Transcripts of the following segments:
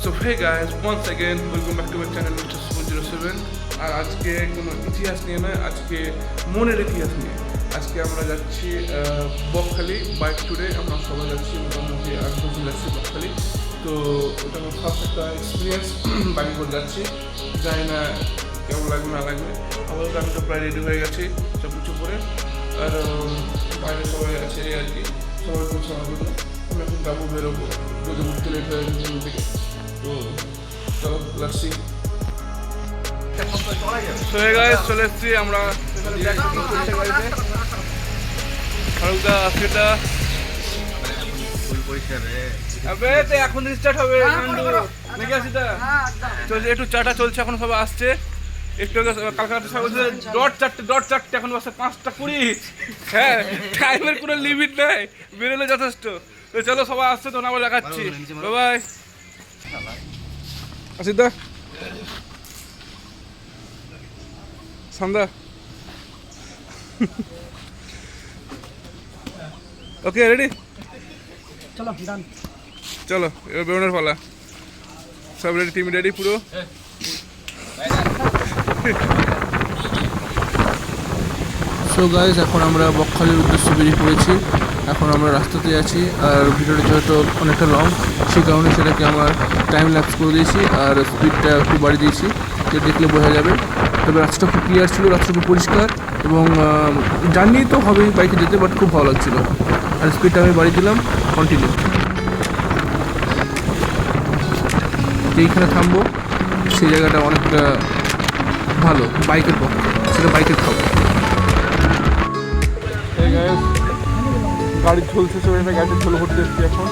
So hey guys, once again welcome back to my channel Mr. 407 আর আজকে কোনো ইতিহাস নিয়ে নয়, আজকে মনের ইতিহাস নিয়ে। আজকে আমরা যাচ্ছি বকখালি বাইক ট্যুরে। আমরা সবাই যাচ্ছি, মোটামুটি 8 যাচ্ছি বকখালি। তো ওটা আমার ফার্স্ট একটা এক্সপিরিয়েন্স, বাইক করে যাচ্ছি। জানি না কেমন লাগবে না লাগবে। আপাতত আমি তো প্রায় রেডি হয়ে গেছি সব কিছু করে, আর বাইরে সবাই আছে আর কি, সবাই করছে আমার জন্য। আমি এখন যাবো, বেরোবো, যদি উঠতে লেট হয়ে গেছে থেকে। তো চলো লাসি চলে এসছি আমরা এখন স্টার্ট হবে। একটু চাটা চলছে, এখন সবাই আসছে। একটু কালকাটা সবাই বলছে ডট চারটে, এখন বাসে 5:20। হ্যাঁ, টাইমের কোনো লিমিট নেই, বেরোলে যথেষ্ট। তো চলো সবাই আসছে, তো আবার দেখাচ্ছি। বাই আসিদা সান্দা। ওকে রেডি, চলো ডান। চলো এবার বেরোনোর পালা। সব রেডি, টিম রেডি পুরো। সো গাইজ, এখন আমরা বকখালির উদ্দেশ্যে বেরিয়ে পড়েছি। এখন আমরা রাস্তাতে আছি, আর ভিডিওটা যেহেতু অনেকটা লং, সেই কারণে সেটাকে আমার টাইম ল্যাপস করে দিয়েছি আর স্পিডটা একটু বাড়িয়ে দিয়েছি, যে দেখলে বোঝা যাবে। তবে রাস্তাটা খুব ক্লিয়ার ছিল, রাস্তা খুব পরিষ্কার, এবং জার্নি তো হবেই বাইকে যেতে, বাট খুব ভালো লাগছিলো। আর স্পিডটা আমি বাড়িয়ে দিলাম, কন্টিনিউ। যেইখানে থামবো সেই জায়গাটা অনেকটা ভালো বাইকের পক্ষে, সেটা বাইকের খাবো। গাড়ির ঝোল শেষ হয়ে গেছে, গাড়ির ঝোল ভরতে এসছি এখন।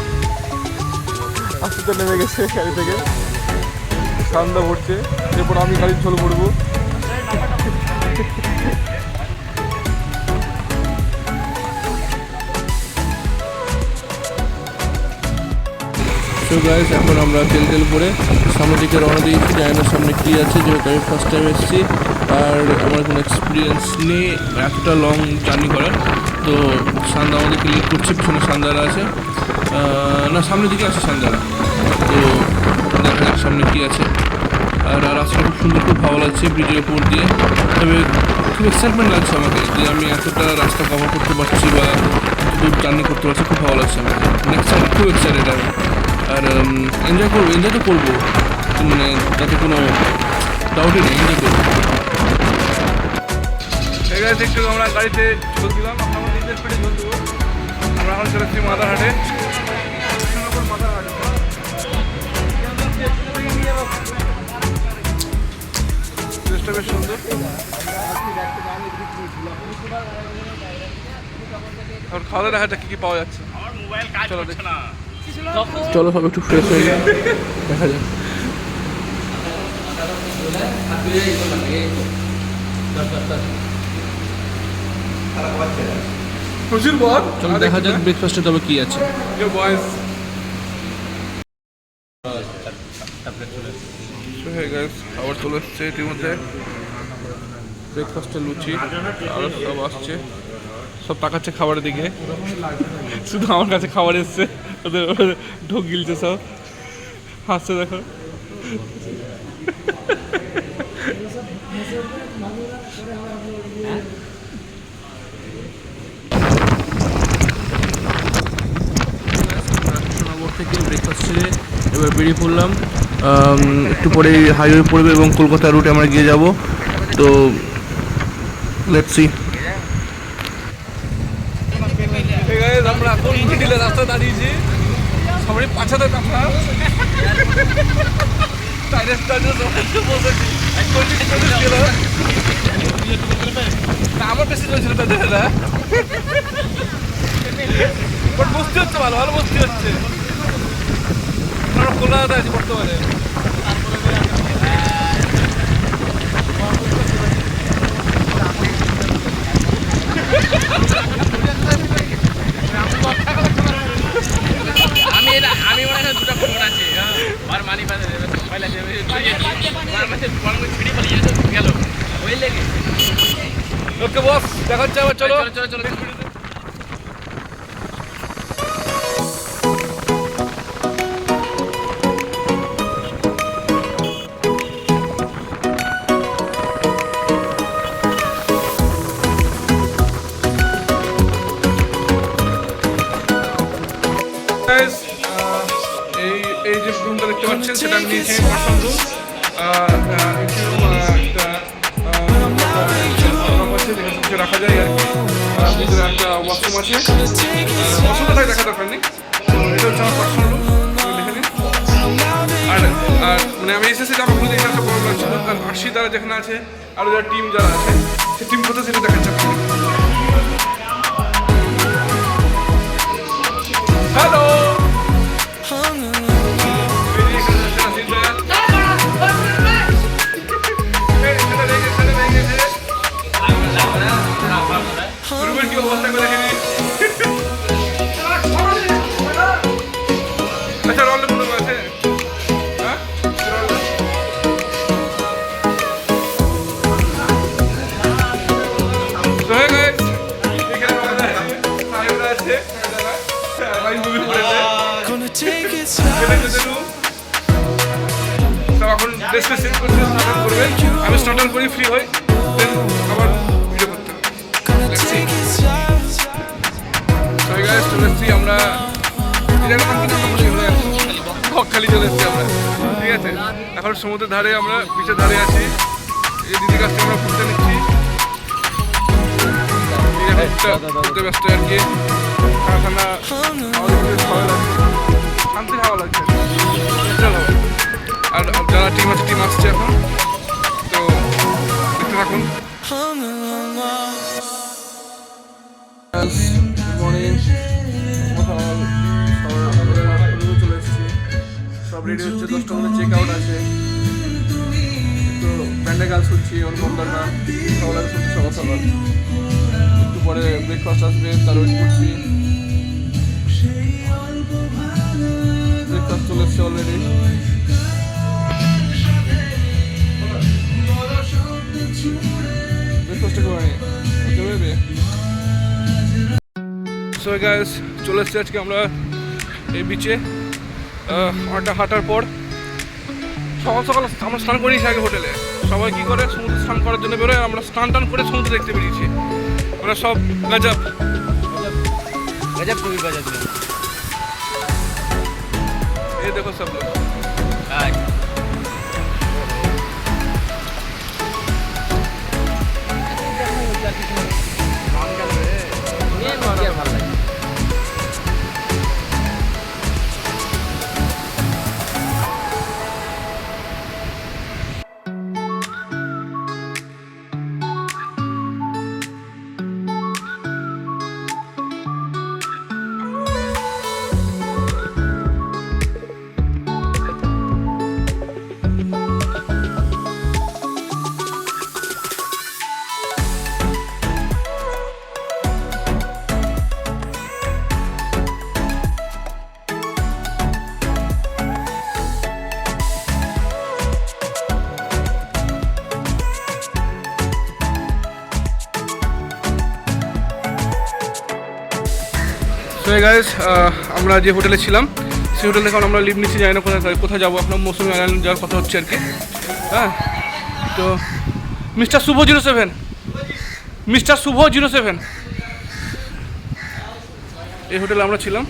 আস্তে তো নেমে গেছে গাড়ি থেকে, ঠান্ডা ভরছে। এরপর আমি গাড়ির ঝোল ভরবো। সো গাইস, এখন আমরা তেল পরে সামনের দিকে রওনা দিয়েছি। জায়গার সামনে কী আছে, যেহেতু আমি ফার্স্ট টাইম এসেছি আর আমার কোনো এক্সপিরিয়েন্স নেই এতটা লং জার্নি করার। তো সান্দা আমাদেরকে লিড করছে, পিছনে সান্দারা আছে, না সামনের দিকে আছে সান্দারা। তো দেখা যাক সামনে কী আছে। আর রাস্তাটা খুব সুন্দর, খুব ভালো লাগছে ব্রিজের উপর দিয়ে। তবে খুব এক্সাইটমেন্ট লাগছে আমাকে যে আমি এতটা রাস্তা কভার করতে পারছি বা দূর জার্নি করতে পারছি, খুব ভালো লাগছে আমাকে। নেক্সট টাইম খুব এক্সাইটেড আমি, আর এনজয় তো করবো, মানে তাতে কোনো ডাউটই নেই, এনজয় করবো। একটু আমরা গাড়িতে চলছিলাম, আমরা নিজের পেটে ঝোল দেবো। আমরা এখন চলেছি মাদারহাটে। চেষ্টা বেশ সুন্দর। আর খাওয়া দাওয়া দেখা যাক কী পাওয়া যাচ্ছে। চলো দেখি, চলো সব একটু ফ্রেশ হয়ে যায়, দেখা যাক। প্রচুর বল, চলো দেখা যাক ব্রেকফাস্টে তবে কী আছে। খাবার চলে এসছে ইতিমধ্যে। ব্রেকফাস্টে লুচি আরও সব আসছে, সব তাকাচ্ছে খাবারের দিকে। শুধু আমার কাছে খাবার এসছে, ওদের ঢোক গিলছে, সব হাসছে, দেখো। থেকে ব্রেকফাস্ট ছেড়ে এবার বেরিয়ে পড়লাম। একটু পরে হাইওয়ে পড়বে এবং কলকাতা রুটে আমরা গিয়ে যাব। তো লেটস সি। আমরা এখন মিডিলে রাস্তায় দাঁড়িয়েছি, সবারই পাছাতে কাঁথা, আমার বেশি চলছিল তাদের, বাট বসতে হচ্ছে, ভালো ভালো বসতে হচ্ছে। আমরা কলকাতাতে আছি বর্তমানে। আমি মনে হয় দুটো ফোন আছে, আর মানি গেল ওই লেগে। ওকে বস, দেখা হচ্ছে আবার। চলো চলো চলো। রুমটা দেখতে পাচ্ছেন সেটা আমি নিয়েছি পার্সোনাল রুম। একটা রাখা যায় আর কি, ভিতরে একটা ওয়াশরুম আছে, ওয়াশরুমটা দেখা দরকার নেই। তো এটা হচ্ছে আমার পার্সোনাল রুম, দেখে নিন। আর আর মানে আমি এসেছি আমার খুঁজে একটা প্রবলেম লাগছিল, আর আশি দ্বারা যেখানে আছে আরও যারা টিম যারা আছে সেই টিম কোথায় সেটা দেখাচ্ছে হ্যালো। কি অবস্থা করে দেখে নিন। আচ্ছা রলে কোনো আছে? হ্যাঁ এখন ড্রেসটা সেট করতে স্টার্ট করবে, আমি স্টার্ট করি ফ্রি হই, দেন আবার ভিডিও করতে হবে। চলে এসছি আমরা বকখালি চলে এসছি আমরা, ঠিক আছে। এখন সমুদ্রের ধারে আমরা বিচের ধারে আছি, এই দিদির কাছ থেকে আমরা ঘুরতে নিচ্ছি, ঘুরতে ব্যস্ত আর কি। খানা শান্তির হাওয়া লাগছে, আর যারা টিম আছে টিম আসছে এখন, তো দেখতে থাকুন। চলে এসেছি, সব রেডি হচ্ছে, 10টা মধ্যে চেক আউট আছে, তো ব্যান্ডে গান শুনছি, অনুপমদার গান সকালে শুনছি সকাল সকাল, একটু পরে ব্রেকফাস্ট আসবে তার ওয়েট করছি। ব্রেকফাস্ট চলে এসছে অলরেডি। ব্রেকফাস্টটা করে নিই। সো গাইস, চলে এসছি আজকে আমরা এই বিচে অনেকটা হাঁটার পর। সকাল সকাল আমরা স্নান করেছি আগে হোটেলে, সবাই কী করে সমুদ্রে স্নান করার জন্য বেরোয়, আমরা স্নান টান করে সমুদ্র দেখতে বেরিয়েছি। আমরা সব গজব গজব কবি বাজাতে, এই দেখো সব লোক। সো গাইস, আমরা যে হোটেলে ছিলাম সেই হোটেলে এখন আমরা লিভ নিচ্ছি, জানি না কোথায় যাবো। আপনার মৌসুমী আইল্যান্ড যাওয়ার কথা হচ্ছে আর কি। হ্যাঁ, তো মিস্টার শুভ 07, মিস্টার শুভ 07, এই হোটেলে আমরা ছিলাম।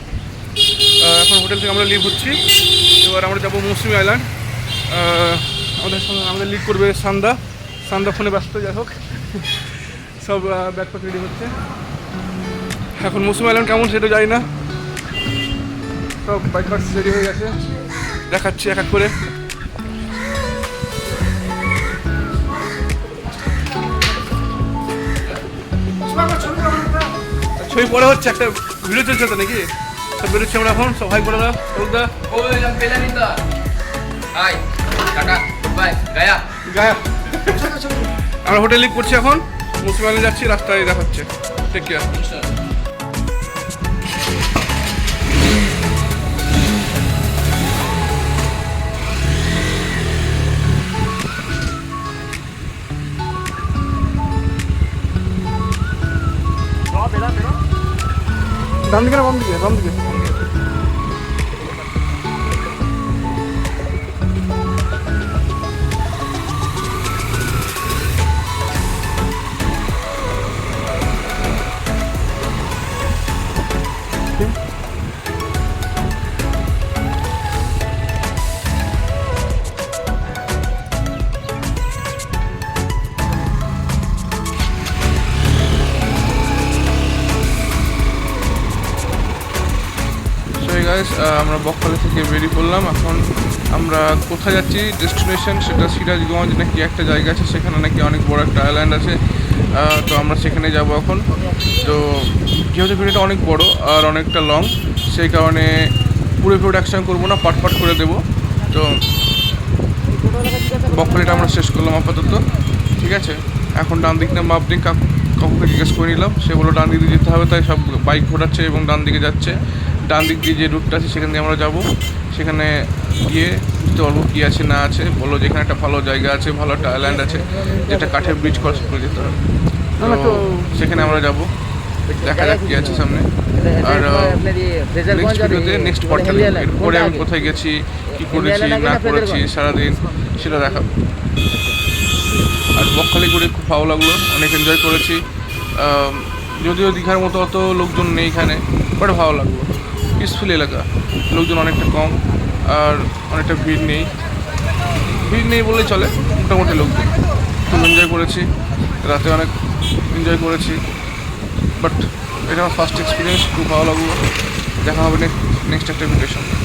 এখন হোটেল থেকে আমরা লিভ হচ্ছি, এবার আমরা যাবো মৌসুমী আইল্যান্ড। আমাদের সঙ্গে আমাদের লিড করবে সান্দা ফোনে ব্যস্ত, যাই হোক সব ব্যাগপ্যাক রেডি হচ্ছে। এখন মৌসুমী আইল্যান্ড কেমন সেটা জানি না, সব বাইকার্স রেডি হয়ে গেছে, দেখাচ্ছি এক এক করে। ছবি পরে হচ্ছে, একটা ভিডিও চলছে তো নাকি, সব বেরোচ্ছি আমরা এখন। সব হাই করে দাও, আমরা হোটেল লিভ করছি এখন, মৌসুমী আইল্যান্ড যাচ্ছি, রাস্তায় দেখাচ্ছে। Take care. ডান দিকে না বাম দিকে? বাম দিকে। গাইস, আমরা বকখালি থেকে বেরিয়ে পড়লাম। এখন আমরা কোথায় যাচ্ছি, ডেস্টিনেশন সেটা সিরাজগঞ্জ নাকি একটা জায়গা আছে, সেখানে নাকি অনেক বড় একটা আইল্যান্ড আছে। তো আমরা সেখানে যাব এখন। তো যেহেতু ভিডিওটা অনেক বড় আর অনেকটা লং, সেই কারণে পুরো ভিডিওটা একসঙ্গে করবো না, পার্ট করে দেবো। তো বকখালিটা আমরা শেষ করলাম আপাতত, ঠিক আছে। এখন ডান দিক না বাম দিক কাকুকে জিজ্ঞেস করে নিলাম, সে বললো ডান দিকে যেতে হবে, তাই সব বাইক ঘোরাচ্ছে এবং ডান দিকে যাচ্ছে। ডান দিক দিয়ে যে রুটটা আছে সেখান দিয়ে আমরা যাব, সেখানে গিয়ে বুঝতে পারবো কী আছে না আছে। বললো যেখানে একটা ভালো জায়গা আছে, ভালো একটা আইল্যান্ড আছে যেটা কাঠের ব্রিজ ক্রস করে যেতে হবে, তো সেখানে আমরা যাব। দেখা যাক কী আছে সামনে। আর নেক্সট ভিডিওতে নেক্সট পার্টটা এরপরে আমি কোথায় গেছি, কী করেছি না করেছি সারাদিন সেটা দেখাবো। আর বকখালি করে খুব ভালো লাগলো, অনেক এনজয় করেছি। যদিও দীঘার মতো অত লোকজন নেই এখানে, বাট ভালো লাগলো। পিসফুল এলাকা, লোকজন অনেকটা কম আর অনেকটা ভিড় নেই বললেই চলে, মোটামুটি লোকজন। খুব এনজয় করেছি, রাতে অনেক এনজয় করেছি। বাট এটা আমার ফার্স্ট এক্সপিরিয়েন্স, খুব ভালো লাগলো। দেখা হবে নেক্সট একটা ভিডিওর সঙ্গে।